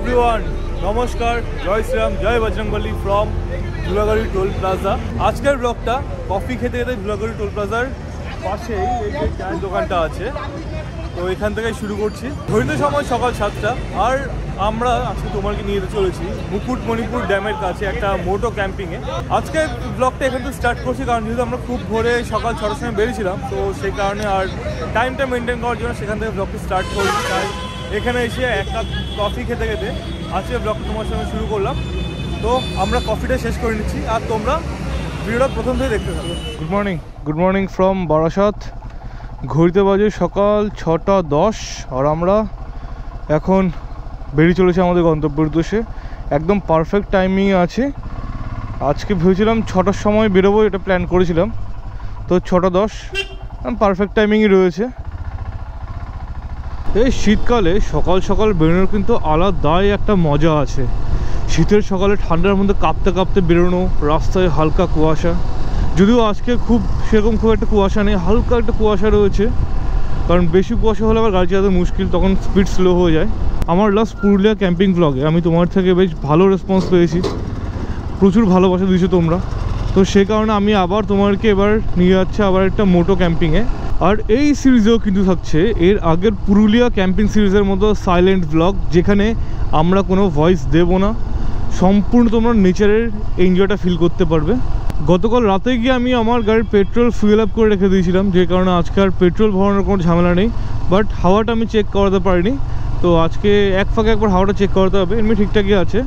Everyone, নমস্কার, জয় শ্রীরাম, জয় Bajrangbali from Dhulagarhi toll plaza. আজকের ব্লগটা কফি খেতে খেতে ধুলাগড়ি টোল প্লাজার পাশেই এই যে চায়ের দোকানটা আছে, তো এখান থেকে শুরু করছি। ঘড়িতে সময় সকাল 7টা, আর আমরা আজকে তোমাকে নিয়ে যেতে চলেছি মুকুটমণিপুর ড্যামের কাছে একটা মোটো ক্যাম্পিংয়ে। আজকে ব্লগটা এখান থেকে স্টার্ট করছি, কারণ যেহেতু আমরা খুব ভোরে সকাল 6টার সময় বেরিয়েছিলাম, তো সেই কারণে আর টাইমটা মেনটেন করার জন্য সেখান থেকে ব্লগটা স্টার্ট করছি। তাই এখানে এসে এক কাপ কফি খেতে খেতে আজকে ব্লগটা তোমার সঙ্গে শুরু করলাম। তো আমরা কফিটা শেষ করে নিচ্ছি, আর তোমরা ভিডিওটা প্রথম থেকে দেখতে থাকো। Good morning from Barasat. ঘড়িতে বাজে সকাল 6টা 10, আর আমরা এখন বেরিয়ে চলেছি আমাদের গন্তব্যের উদ্দেশ্যে। একদম পারফেক্ট টাইমিং আছে। আজকে ভেবেছিলাম 6টার সময় বেরোবো, এটা প্ল্যান করেছিলাম, তো 6টা 10 পারফেক্ট টাইমিংই রয়েছে। এই শীতকালে সকাল সকাল বেরোনোর কিন্তু আলাদাই একটা মজা আছে। শীতের সকালে ঠান্ডার মধ্যে কাঁপতে কাঁপতে বেরোনো, রাস্তায় হালকা কুয়াশা, যদিও আজকে খুব একটা কুয়াশা নেই, হালকা একটা কুয়াশা রয়েছে, কারণ বেশি কুয়াশা হলে আবার গাড়ি চালাতে মুশকিল, তখন স্পিড স্লো হয়ে যায়। আমার লাস্ট পুরুলিয়া ক্যাম্পিং ব্লগে আমি তোমার থেকে বেশ ভালো রেসপন্স পেয়েছি, প্রচুর ভালোবাসা দিয়েছো তোমরা, তো সে কারণে আমি আবার তোমাকে এবার নিয়ে যাচ্ছি আবার একটা মোটো ক্যাম্পিংয়ে। আর এই সিরিজেও কিন্তু থাকছে এর আগের পুরুলিয়া ক্যাম্পিং সিরিজের মতো সাইলেন্ট ব্লগ, যেখানে আমরা কোনো ভয়েস দেব না, সম্পূর্ণ তোমরা নেচারের এনজয়টা ফিল করতে পারবে। গতকাল রাতে গিয়ে আমি আমার গাড়ির পেট্রোল ফুয়েল আপ করে রেখে দিয়েছিলাম, যে কারণে আজকে আর পেট্রোল ভরানোর কোনো ঝামেলা নেই। বাট হাওয়াটা আমি চেক করাতে পারিনি, তো আজকে এক ফাঁকে একবার হাওয়াটা চেক করাতে হবে, এমনি ঠিকঠাকই আছে।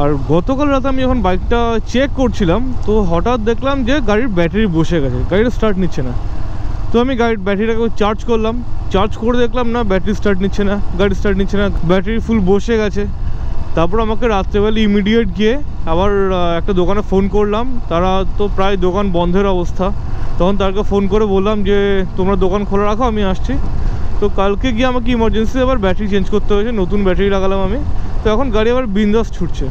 আর গতকাল রাতে আমি যখন বাইকটা চেক করছিলাম, তো হঠাৎ দেখলাম যে গাড়ির ব্যাটারি বসে গেছে, গাড়িটা স্টার্ট নিচ্ছে না। তো আমি গাড়ির ব্যাটারিটাকে চার্জ করলাম, চার্জ করে দেখলাম না, ব্যাটারি স্টার্ট নিচ্ছে না, গাড়ি স্টার্ট নিচ্ছে না, ব্যাটারি ফুল বসে গেছে। তারপর আমাকে রাত্রেবেলা ইমিডিয়েট গিয়ে আবার একটা দোকানে ফোন করলাম, তারা তো প্রায় দোকান বন্ধের অবস্থা। তখন তাদেরকে ফোন করে বললাম যে তোমরা দোকান খোলা রাখো, আমি আসছি। তো কালকে গিয়ে আমাকে ইমার্জেন্সি আবার ব্যাটারি চেঞ্জ করতে হয়েছে, নতুন ব্যাটারি লাগালাম আমি। তো এখন গাড়ি আবার বিন্দাস ছুটছে।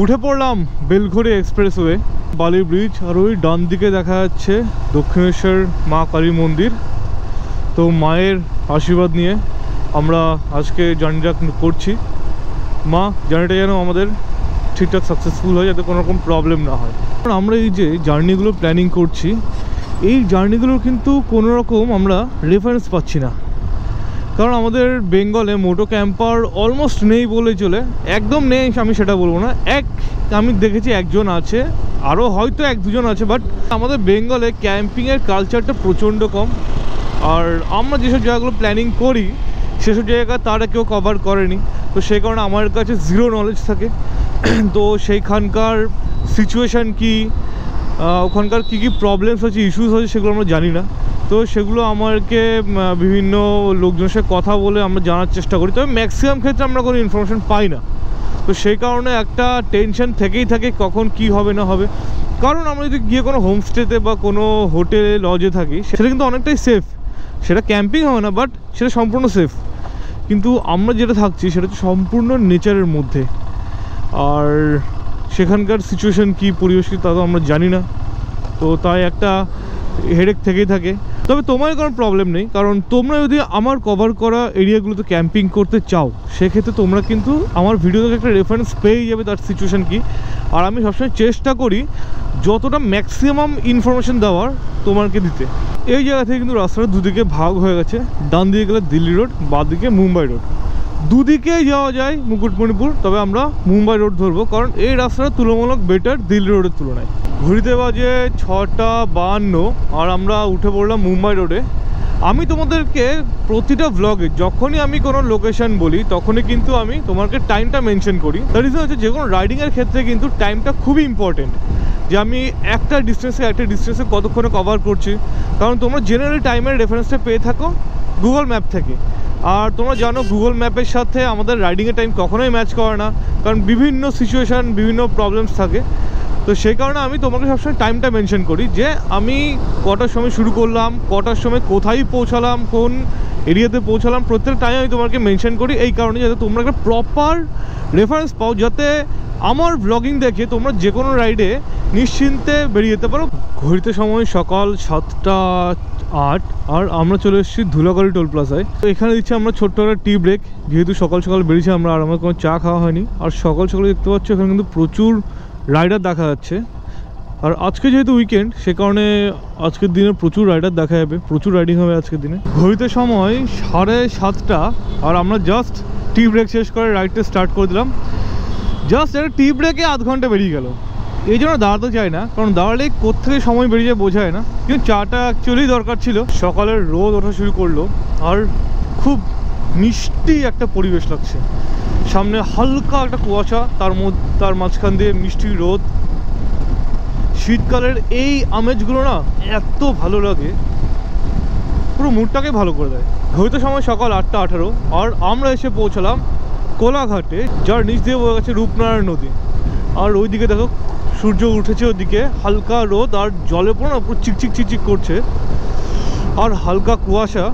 উঠে পড়লাম বেলঘড়ি এক্সপ্রেসওয়ে, বালি ব্রিজ, আর ওই ডান দিকে দেখা যাচ্ছে দক্ষিণেশ্বর মা কালী মন্দির। তো মায়ের আশীর্বাদ নিয়ে আমরা আজকে জার্নিটা করছি। মা জার্নিটা যেন আমাদের ঠিকঠাক সাকসেসফুল হয়, যাতে কোনো রকম প্রবলেম না হয়। কারণ আমরা এই যে জার্নিগুলো প্ল্যানিং করছি, এই জার্নিগুলোর কিন্তু কোনো রকম আমরা রেফারেন্স পাচ্ছি না, কারণ আমাদের বেঙ্গলে মোটো ক্যাম্পার অলমোস্ট নেই বলে চলে। একদম নেই আমি সেটা বলবো না, আমি দেখেছি একজন আছে, আরও হয়তো 1-2জন আছে, বাট আমাদের বেঙ্গলে ক্যাম্পিংয়ের কালচারটা প্রচণ্ড কম। আর আমরা যেসব জায়গাগুলো প্ল্যানিং করি সেসব জায়গা তারা কেউ কভার করেনি, তো সেই কারণে আমার কাছে জিরো নলেজ থাকে। তো সেইখানকার সিচুয়েশান কি, ওখানকার কী কী প্রবলেমস আছে, ইস্যুস আছে, সেগুলো আমরা জানি না। তো সেগুলো আমাকে বিভিন্ন লোকজনের সাথে কথা বলে আমরা জানার চেষ্টা করি, তবে ম্যাক্সিমাম ক্ষেত্রে আমরা কোনো ইনফরমেশান পাই না। তো সেই কারণে একটা টেনশন থেকেই থাকে কখন কি হবে না হবে। কারণ আমরা যদি গিয়ে কোনো হোমস্টেতে বা কোনো হোটেলে লজে থাকি, সেটা কিন্তু অনেকটাই সেফ, সেটা ক্যাম্পিং হবে না, বাট সেটা সম্পূর্ণ সেফ। কিন্তু আমরা যেটা থাকছি সেটা হচ্ছে সম্পূর্ণ নেচারের মধ্যে, আর সেখানকার সিচুয়েশান কী, পরিবেশ কী, তা তো আমরা জানি না। তো তাই একটা হেডেক থেকেই থাকে। তবে তোমার কোনো প্রবলেম নেই, কারণ তোমরা যদি আমার কভার করা এরিয়াগুলোতে ক্যাম্পিং করতে চাও, সেক্ষেত্রে তোমরা কিন্তু আমার ভিডিও থেকে একটা রেফারেন্স পেয়ে যাবে তার সিচুয়েশান কী। আর আমি সবসময় চেষ্টা করি যতটা ম্যাক্সিমাম ইনফরমেশান দেওয়ার তোমাকে দিতে। এই জায়গা থেকে কিন্তু রাস্তাটা দুদিকে ভাগ হয়ে গেছে, ডান দিকে গেলে দিল্লি রোড, বাঁ দিকে মুম্বাই রোড, দুদিকেই যাওয়া যায় মুকুটমণিপুর, তবে আমরা মুম্বাই রোড ধরবো, কারণ এই রাস্তাটা তুলনামূলক বেটার দিল্লি রোডের তুলনায়। ঘড়িতে বাজে 6টা 52, আর আমরা উঠে পড়লাম মুম্বাই রোডে। আমি তোমাদেরকে প্রতিটা ব্লগে যখনই আমি কোনো লোকেশান বলি, তখনই কিন্তু আমি তোমাকে টাইমটা মেনশন করি। তার রিজন হচ্ছে যে কোনো রাইডিংয়ের ক্ষেত্রে কিন্তু টাইমটা খুবই ইম্পর্টেন্ট, যে আমি একটা ডিস্টেন্সে কতক্ষণে কভার করছি। কারণ তোমরা জেনারেলি টাইমের রেফারেন্সটা পেয়ে থাকো গুগল ম্যাপ থেকে, আর তোমরা জানো গুগল ম্যাপের সাথে আমাদের রাইডিংয়ের টাইম কখনোই ম্যাচ করে না, কারণ বিভিন্ন সিচুয়েশান, বিভিন্ন প্রবলেমস থাকে। তো সেই কারণে আমি তোমাকে সবসময় টাইমটা মেনশন করি, যে আমি কটার সময় শুরু করলাম, কটার সময় কোথায় পৌঁছালাম, কোন এরিয়াতে পৌঁছালাম, প্রত্যেক টাইম আমি তোমাকে মেনশন করি, এই কারণে যাতে তোমরা একটা প্রপার রেফারেন্স পাও, যাতে আমার ব্লগিং দেখে তোমরা যে কোনো রাইডে নিশ্চিন্তে বেরিয়ে যেতে পারো। ঘড়িতে সময় সকাল 7টা 8 আর আমরা চলে এসেছি ধুলাগড়ি টোল প্লাজায়। তো এখানে দিচ্ছি আমরা ছোট্ট একটা টি ব্রেক, যেহেতু সকাল সকাল বেরিয়েছি আমরা, আর আমার কোনো চা খাওয়া হয়নি। আর সকাল সকালে দেখতে পাচ্ছি এখানে কিন্তু প্রচুর রাইডার দেখা যাচ্ছে। আর আজকে যেহেতু উইকেন্ড, সে কারণে আজকের দিনে প্রচুর রাইডার দেখা যাবে, প্রচুর রাইডিং হবে আজকের দিনে। ঘড়িতে সময় 7:30 আর আমরা জাস্ট টি ব্রেক শেষ করে রাইডটা স্টার্ট করে দিলাম। জাস্ট একটা টি ব্রেকে আধ ঘন্টা বেরিয়ে গেল। এই জন্য দাঁড়াতে চাই না, কারণ দাঁড়ালে কোত্থেকে সময় বেরিয়ে যায় বোঝায় না। কিন্তু চাটা অ্যাকচুয়ালি দরকার ছিল। সকালের রোদ ওঠা শুরু করলো আর খুব মিষ্টি একটা পরিবেশ লাগছে। সামনে হালকা একটা কুয়াশা, তার মাঝখান দিয়ে মিষ্টি রোদ। শীতকালের এই আমেজগুলো না এত ভালো লাগে, পুরো মুডটাকে ভালো করে দেয়। হয়তো সময় সকাল 8:18 আর আমরা এসে পৌঁছালাম কোলাঘাটে, যার নিচ দিয়ে বয়ে গেছে রূপনারায়ণ নদী। আর ওইদিকে দেখো সূর্য উঠেছে, ওদিকে হালকা রোদ আর জলে পুরো না পুরো চিকচিক চিকচিক করছে আর হালকা কুয়াশা।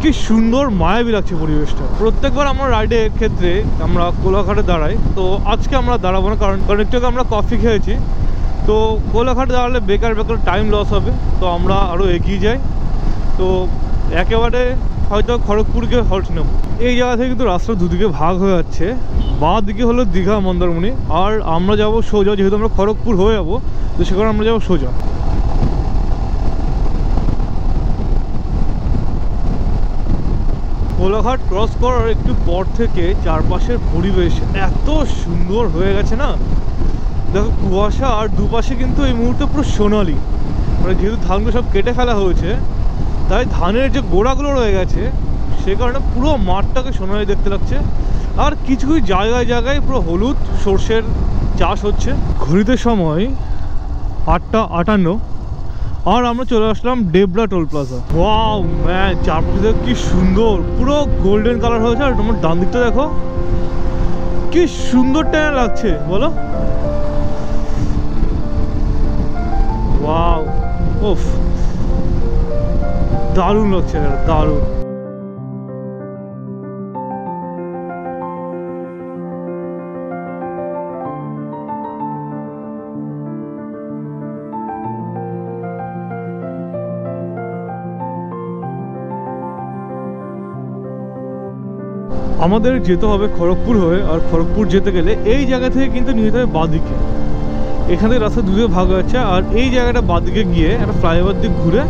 কি সুন্দর মায়াবী লাগছে পরিবেশটা। প্রত্যেকবার আমরা রাইডের ক্ষেত্রে আমরা কোলাঘাটে দাঁড়াই, তো আজকে আমরা দাঁড়াবো না, কারণ একটু আগে আমরা কফি খেয়েছি। তো কোলাঘাটে দাঁড়ালে বেকার টাইম লস হবে, তো আমরা আরও এগিয়ে যাই। তো একেবারে হয়তো খড়গপুরকে হল্ট নেব। এই জায়গা থেকে কিন্তু রাস্তা দুদিকে ভাগ হয়ে যাচ্ছে। বাঁ দিকে হলো দীঘা মন্দারমণি, আর আমরা যাব সোজা, যেহেতু আমরা খড়গপুর হয়ে যাবো, তো সেখানে আমরা যাবো সোজা। কোলাঘাট ক্রস করার একটু পর থেকে চারপাশের পরিবেশ এত সুন্দর হয়ে গেছে না। দেখো কুয়াশা আর দুপাশে কিন্তু এই মুহূর্তে পুরো সোনালি, মানে যেহেতু ধানগুলো সব কেটে ফেলা হয়েছে, তাই ধানের যে গোড়াগুলো রয়ে গেছে সে কারণে পুরো মাঠটাকে সোনালি দেখতে লাগছে। আর কিছু কিছু জায়গায় জায়গায় পুরো হলুদ সর্ষের চাষ হচ্ছে। ঘড়িতে সময় 8:58 আর আমরা চলে আসলাম Debra toll plaza. Wow man, চারপাশে দেখো কি সুন্দর, পুরো গোল্ডেন কালার হয়েছে। আর তোমার ডান দিকটা দেখো কি সুন্দর টাইম লাগছে বলো। ওয়াও, ওফ, দারুণ লাগছে, দারুণ। আমাদের যেতে হবে খড়গপুর হয়ে, আর খড়গপুর যেতে গেলে এই জায়গা থেকে কিন্তু নিয়ে যেতে হবে বাঁদিকে। এখান থেকে রাস্তা দুদিকে ভাগ হচ্ছে, আর এই জায়গাটা বাঁদিকে গিয়ে একটা ফ্লাইওভার দিক ঘুরে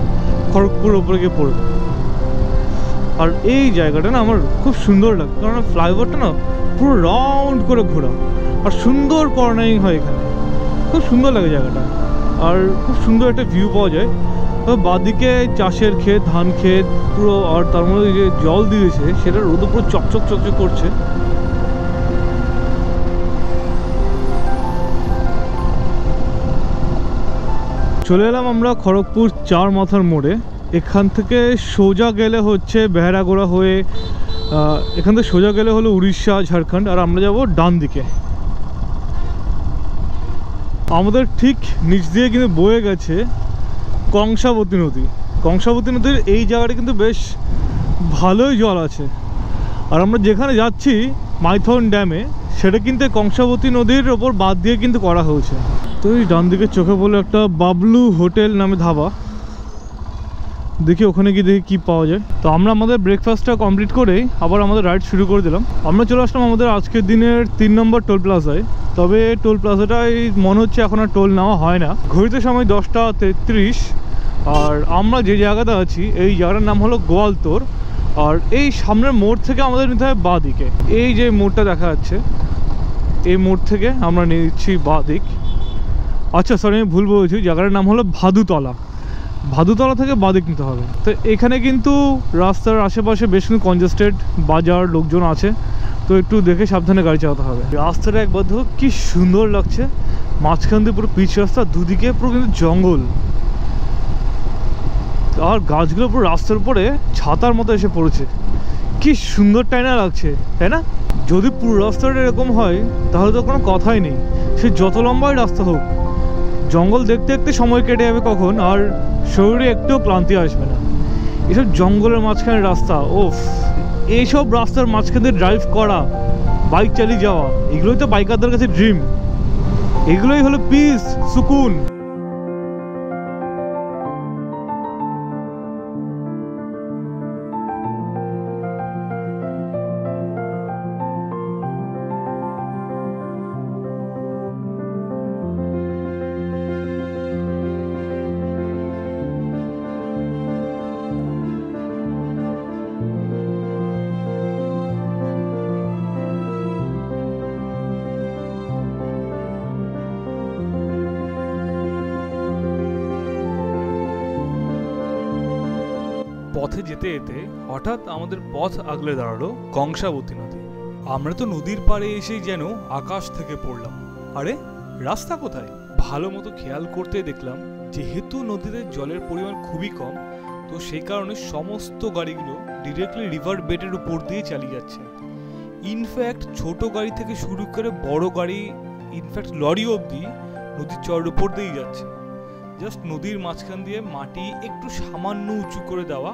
খড়গপুর ওপরে গিয়ে পড়বে। আর এই জায়গাটা না আমার খুব সুন্দর লাগে, কারণ ফ্লাইওভারটা না পুরো রাউন্ড করে ঘোরা আর সুন্দর কর্নারিং হয় এখানে, খুব সুন্দর লাগে জায়গাটা। আর খুব সুন্দর একটা ভিউ পাওয়া যায়। বাঁদিকে চাষের ক্ষেত, ধান ক্ষেত পুরো, আর তার মধ্যে যে জল দিয়েছে সেটা রোদে পুরো চকচক চকচক করছে। চলে এলাম আমরা খড়গপুর 4 মাথার মোড়ে। এখান থেকে সোজা গেলে হচ্ছে বেহারাগোড়া হয়ে, এখান থেকে সোজা গেলে হলো উড়িষ্যা, ঝাড়খণ্ড। আর আমরা যাব ডান দিকে। আমাদের ঠিক নিচ দিয়ে কিন্তু বয়ে গেছে কংসাবতী নদী। কংসাবতী নদীর এই জায়গাটা কিন্তু বেশ ভালোই জল আছে। আর আমরা যেখানে যাচ্ছি মাইথন ড্যামে, সেটা কিন্তু কংসাবতী নদীর ওপর বাদ দিয়ে কিন্তু করা হয়েছে। তো এই ডান দিকে চোখে পড়লো একটা বাবলু হোটেল নামে ধাবা, দেখি ওখানে গিয়ে দেখি কী পাওয়া যায়। তো আমরা আমাদের ব্রেকফাস্টটা কমপ্লিট করেই আবার আমাদের রাইড শুরু করে দিলাম। আমরা চলে আসলাম আমাদের আজকের দিনের 3 নম্বর টোল প্লাজায়। তবে টোল প্লাজাটাই মনে হচ্ছে এখন আর টোল নেওয়া হয় না। ঘড়িতে সময় 10:33 আর আমরা যে জায়গাতে আছি এই জায়গাটার নাম হলো গোয়ালতোর। আর এই সামনের মোড় থেকে আমাদের নিতে হয় বাঁ দিকে। এই যে মোড়টা দেখা যাচ্ছে, এই মোড় থেকে আমরা নিচ্ছি বাঁ দিক। আচ্ছা সরি, আমি ভুল বলেছি, জায়গাটার নাম হলো ভাদুতলা। ভাদুতলা থেকে বাঁ দিক নিতে হবে। তো এখানে কিন্তু রাস্তার আশেপাশে বেশ কিছু কনজেস্টেড বাজার, লোকজন আছে, তো একটু দেখে সাবধানে গাড়ি চালাতে হবে। রাস্তাটা একবার দেখো কি সুন্দর লাগছে, মাঝখান দিয়ে পুরো পিচ রাস্তা, দুদিকে পুরো কিন্তু জঙ্গল, আর গাছগুলো পুরো রাস্তার উপরে ছাতার মতো এসে পড়েছে। কি সুন্দর টাইনা লাগছে, তাই না? যদি পুরো রাস্তাটা এরকম হয় তাহলে তো কোনো কথাই নেই, সে যত লম্বাই রাস্তা হোক। জঙ্গল দেখতে দেখতে সময় কেটে যাবে কখন, আর শরীরে একটুও ক্লান্তি আসবে না। এসব জঙ্গলের মাঝখানে রাস্তা, ওফ, এইসব রাস্তার মাঝখানে ড্রাইভ করা, বাইক চালিয়ে যাওয়া, এগুলোই তো বাইকারদের কাছে ড্রিম। এগুলোই হলো পিস, সুকুন। যেতে যেতে হঠাৎ আমাদের পথ আগলে দাঁড়ালো কংসাবতী নদী। আমরা তো নদীর পাড়ে এসেই যেন আকাশ থেকে পড়লাম। আরে রাস্তা কোথায়? ভালো মতো খেয়াল করতে দেখলাম যেহেতু নদীতে জলের পরিমাণ খুবই কম, তো সেই কারণে সমস্ত গাড়িগুলো ডিরেক্টলি রিভার বেডের উপর দিয়ে চালিয়ে যাচ্ছে। ইনফ্যাক্ট ছোট গাড়ি থেকে শুরু করে বড় গাড়ি, ইনফ্যাক্ট লরি অবধি নদীর চরের উপর দিয়েই যাচ্ছে। জাস্ট নদীর মাঝখান দিয়ে মাটি একটু সামান্য উঁচু করে দেওয়া,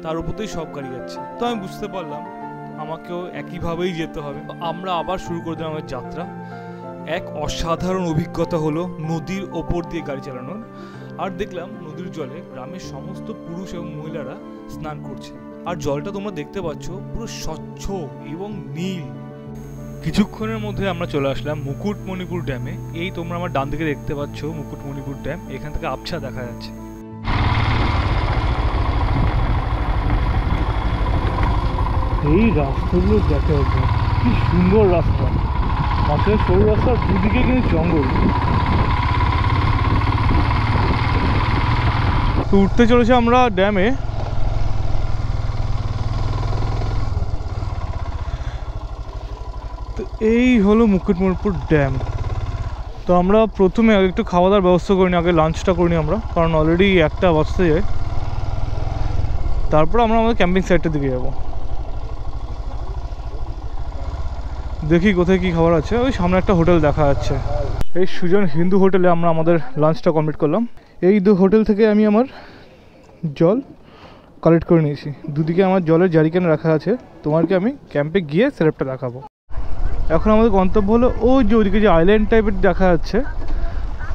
তার উপর দিয়েই সব গাড়ি যাচ্ছে। তো আমি বুঝতে পারলাম আমাকেও একইভাবেই যেতে হবে। আমরা আবার শুরু করে দিলাম আমাদের যাত্রা। এক অসাধারণ অভিজ্ঞতা হলো নদীর ওপর দিয়ে গাড়ি চালানোর। আর দেখলাম নদীর জলে গ্রামের সমস্ত পুরুষ এবং মহিলারা স্নান করছে। আর জলটা তোমরা দেখতে পাচ্ছ পুরো স্বচ্ছ এবং নীল। কিছুক্ষণের মধ্যে আমরা চলে আসলাম মুকুটমণিপুর ড্যামে। এই তোমরা আমার ডান দিকে দেখতে পাচ্ছ মুকুটমণিপুর ড্যাম, এখান থেকে আবছা দেখা যাচ্ছে। এই রাস্তাগুলো দেখে কি সুন্দর রাস্তা, মাঝখানে সরু রাস্তা, দুদিকে কিন্তু জঙ্গল। তো উঠতে চলেছে আমরা ড্যামে। তো এই হলো মুকুটমণিপুর ড্যাম। তো আমরা প্রথমে একটু খাওয়া দাওয়ার ব্যবস্থা করিনি, আগে লাঞ্চটা করিনি আমরা, কারণ অলরেডি 1টা বাজতে যায়। তারপর আমরা আমাদের ক্যাম্পিং সাইটটার দিকে যাবো। দেখি কোথায় কী খাবার আছে। ওই সামনে একটা হোটেল দেখা যাচ্ছে, এই সুজন হিন্দু হোটেলে আমরা আমাদের লাঞ্চটা কমপ্লিট করলাম। এই হোটেল থেকে আমি আমার জল কালেক্ট করে নিয়েছি। দুদিকে আমার জলের জারিকান রাখা আছে, তোমাকে আমি ক্যাম্পে গিয়ে সেটআপটা দেখাবো। এখন আমাদের গন্তব্য হলো ওই যে ওইদিকে যে আইল্যান্ড টাইপের দেখা যাচ্ছে,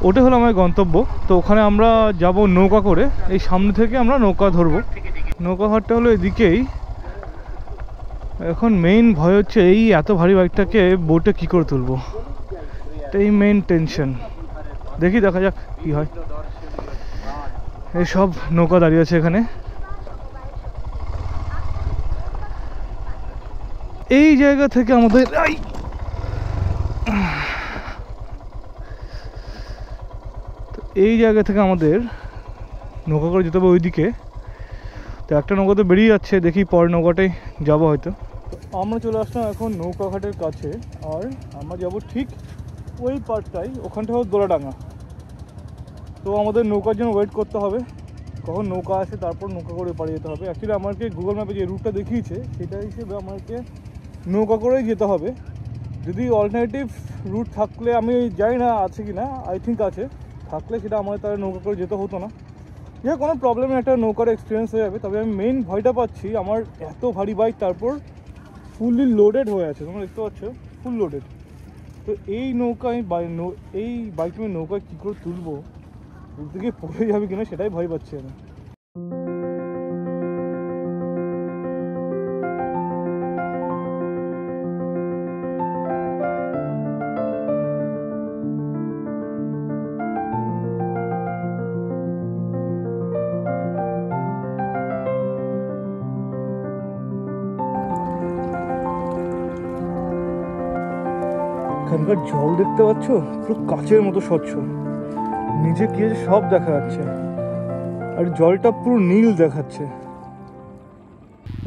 ওটা হলো আমাদের গন্তব্য। তো ওখানে আমরা যাব নৌকা করে, এই সামনে থেকে আমরা নৌকা ধরবো। নৌকা ঘাটটা হলো এদিকেই। এখন মেইন ভয় হচ্ছে এই এত ভারী বাইকটাকে বোটে কী করে তুলবো, এটাই মেইন টেনশন। দেখি দেখা যাক কী হয়। এই সব নৌকা দাঁড়িয়ে আছে এখানে। এই জায়গা থেকে আমাদের নৌকা করে যেতে হবে ওইদিকে। তো একটা নৌকা তো বেরিয়ে যাচ্ছে, দেখি পরের নৌকাটাই যাবো হয়তো। আমরা চলে আসলাম এখন নৌকা ঘাটের কাছে, আর আমরা যাব ঠিক ওই পার্টটাই, ওখানটা হলো দোলাডাঙ্গা। তো আমাদের নৌকার জন্য ওয়েট করতে হবে, কখন নৌকা আসে তারপর নৌকা করে পাড়িয়ে যেতে হবে। অ্যাকচুয়ালি আমাকে গুগল ম্যাপে যে রুটটা দেখিয়েছে সেটা হিসেবে আমাকে নৌকা করেই যেতে হবে। যদি অল্টারনেটিভ রুট থাকলে, আমি জানি না আছে কি না, আই থিঙ্ক আছে, থাকলে সেটা আমাদের তাহলে নৌকা করে যেতে হতো না। যে কোনো প্রবলেমে একটা নৌকার এক্সপিরিয়েন্স হয়ে যাবে। তবে আমি মেইন ভয়টা পাচ্ছি, আমার এত ভারী বাইক, তারপর ফুললি লোডেড হয়ে আছে, তোমরা দেখতে পাচ্ছ ফুল লোডেড। তো এই নৌকা এই বাইকটা আমি নৌকায় কী করে তুলবো, দূর থেকে পড়ে যাবে কিনা সেটাই ভয় পাচ্ছি আমি। এখানকার জল দেখতে পাচ্ছ পুরো কাচের মতো স্বচ্ছ, নিচে কি আছে সব দেখা যাচ্ছে, আর জলটা পুরো নীল দেখাচ্ছে।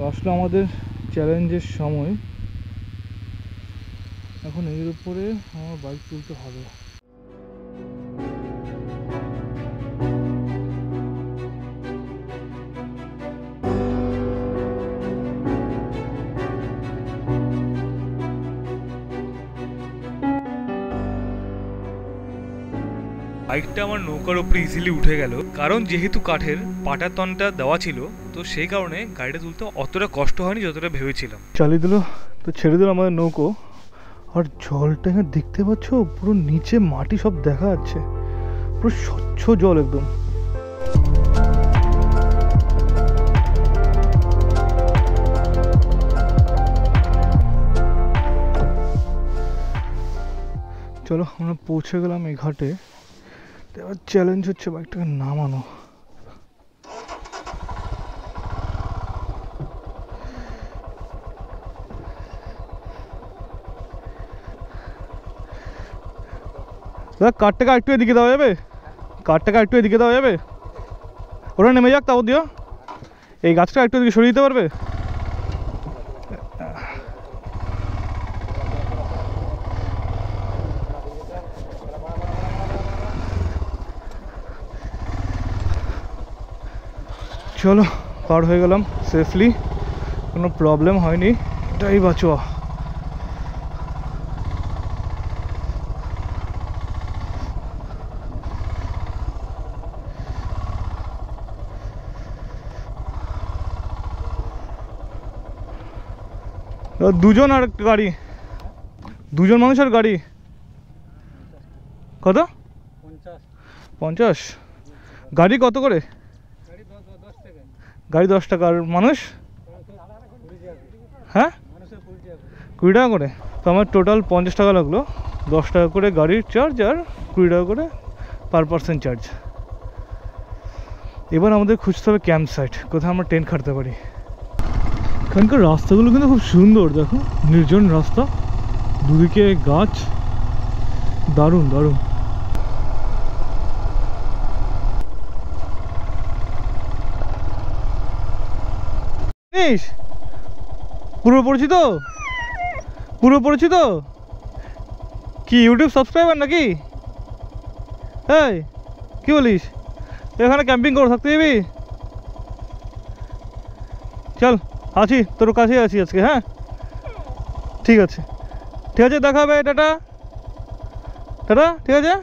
আসলে আমাদের চ্যালেঞ্জের সময়, এখন এর উপরে আমার বাইক তুলতে হবে। বাইকটা আমার নৌকার উপরে ইজিলি উঠে গেল, কারণ যেহেতু কাঠের পাটাতনটা দেওয়া ছিল, তো সেই কারণে গাড়িটা তুলতে অতটা কষ্ট হয়নি যতটা ভেবেছিলাম। চালিয়ে দিল, তো ছেড়ে দিল আমাদের নৌকো। আর জলটা এখানে দেখতে পাচ্ছ পুরো নিচে মাটি সব দেখা যাচ্ছে, পুরো স্বচ্ছ জল একদম। চলো আমরা পৌঁছে গেলাম এই ঘাটে। এবার চ্যালেঞ্জ হচ্ছে বাইকটাকে নামানো। কাঠটাকে একটু এদিকে দেওয়া যাবে, কাঠটাকে একটু এদিকে দেওয়া যাবে, ওরা নেমে যাক, তাও দিও এই গাছটা একটু দিকে সরিয়ে দিতে পারবে? চলো পার হয়ে গেলাম সেফলি, কোনো প্রবলেম হয়নি, এটাই বাঁচোয়া। দুজন আর গাড়ি, দুজন মানুষ আর গাড়ি কত? 50। গাড়ি কত করে? গাড়ি 10 টাকা আর মানুষ? হ্যাঁ 20 টাকা করে। তো আমার টোটাল 50 টাকা লাগলো, 10 টাকা করে গাড়ির চার্জ আর 20 টাকা করে পার পার্সন চার্জ। এবার আমাদের খুঁজতে হবে ক্যাম্প সাইট, কোথায় আমরা টেন্ট খাটতে পারি। এখানকার রাস্তাগুলো কিন্তু খুব সুন্দর, দেখো নির্জন রাস্তা, দুদিকে গাছ, দারুণ দারুণ। পুরো পরিচিত, পুরো পরিচিত কি ইউটিউব সাবস্ক্রাইবার নাকি? এই কি বলিস, এখানে ক্যাম্পিং করে থাকতে যাবি? চল আছি, তোর কাছেই আছি আজকে। হ্যাঁ ঠিক আছে, ঠিক আছে, দেখা হবে, টাটা টাটা, ঠিক আছে।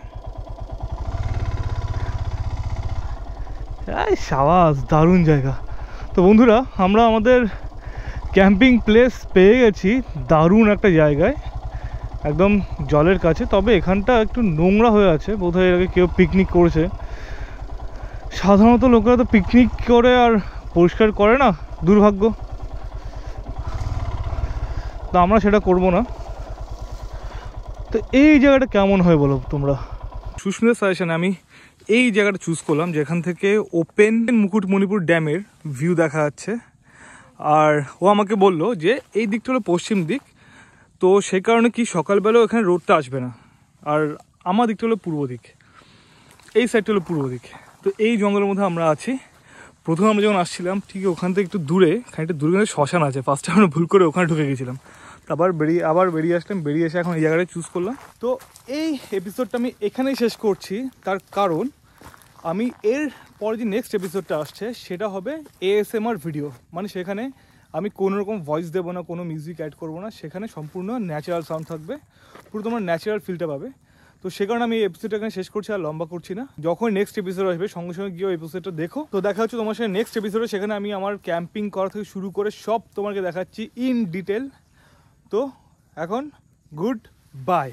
এই সাবাস, দারুণ জায়গা। তো বন্ধুরা, আমরা আমাদের ক্যাম্পিং প্লেস পেয়ে গেছি, দারুণ একটা জায়গায়, একদম জলের কাছে। তবে এখানটা একটু নোংরা হয়ে আছে, বোধহয় এর আগে কেউ পিকনিক করেছে। সাধারণত লোকেরা তো পিকনিক করে আর পরিষ্কার করে না, দুর্ভাগ্য। তো আমরা সেটা করব না। তো এই জায়গাটা কেমন হয় বলো তোমরা? সুস্মিতার সাজেশনে আমি এই জায়গাটা চুজ করলাম, যেখান থেকে ওপেন মুকুটমণিপুর ড্যামের ভিউ দেখা যাচ্ছে। আর ও আমাকে বলল যে এই দিকটা হলো পশ্চিম দিক, তো সেই কারণে কি সকালবেলাও এখানে রোদটা আসবে না। আর আমার দিকটা হলো পূর্ব দিক, এই সাইডটা হলো পূর্ব দিক। তো এই জঙ্গলের মধ্যে আমরা আছি। প্রথমে আমরা যখন আসছিলাম ঠিক ওখান থেকে একটু দূরে, খানিকটা দূরে কিন্তু শ্মশান আছে, ফার্স্টে আমরা ভুল করে ওখানে ঢুকে গেছিলাম। তারপর আবার বেরিয়ে আসলাম, বেরিয়ে এসে এখন এই জায়গাটায় চুজ করলাম। তো এই এপিসোডটা আমি এখানেই শেষ করছি, তার কারণ আমি এর পরে যে নেক্সট এপিসোডটা আসছে সেটা হবে ASMR ভিডিও। মানে সেখানে আমি কোনো রকম ভয়েস দেবো না, কোনো মিউজিক অ্যাড করবো না, সেখানে সম্পূর্ণ ন্যাচারাল সাউন্ড থাকবে, পুরো তোমার ন্যাচারাল ফিলটা পাবে। তো সে কারণে আমি এই এপিসোডটা এখানে শেষ করছি, আর লম্বা করছি না। যখন নেক্সট এপিসোড আসবে সঙ্গে সঙ্গে গিয়ে এপিসোডটা দেখো। তো দেখা হচ্ছে তোমার সাথে নেক্সট এপিসোডে, সেখানে আমি আমার ক্যাম্পিং করা থেকে শুরু করে সব তোমাকে দেখাচ্ছি ইন ডিটেল। তো এখন গুড বাই।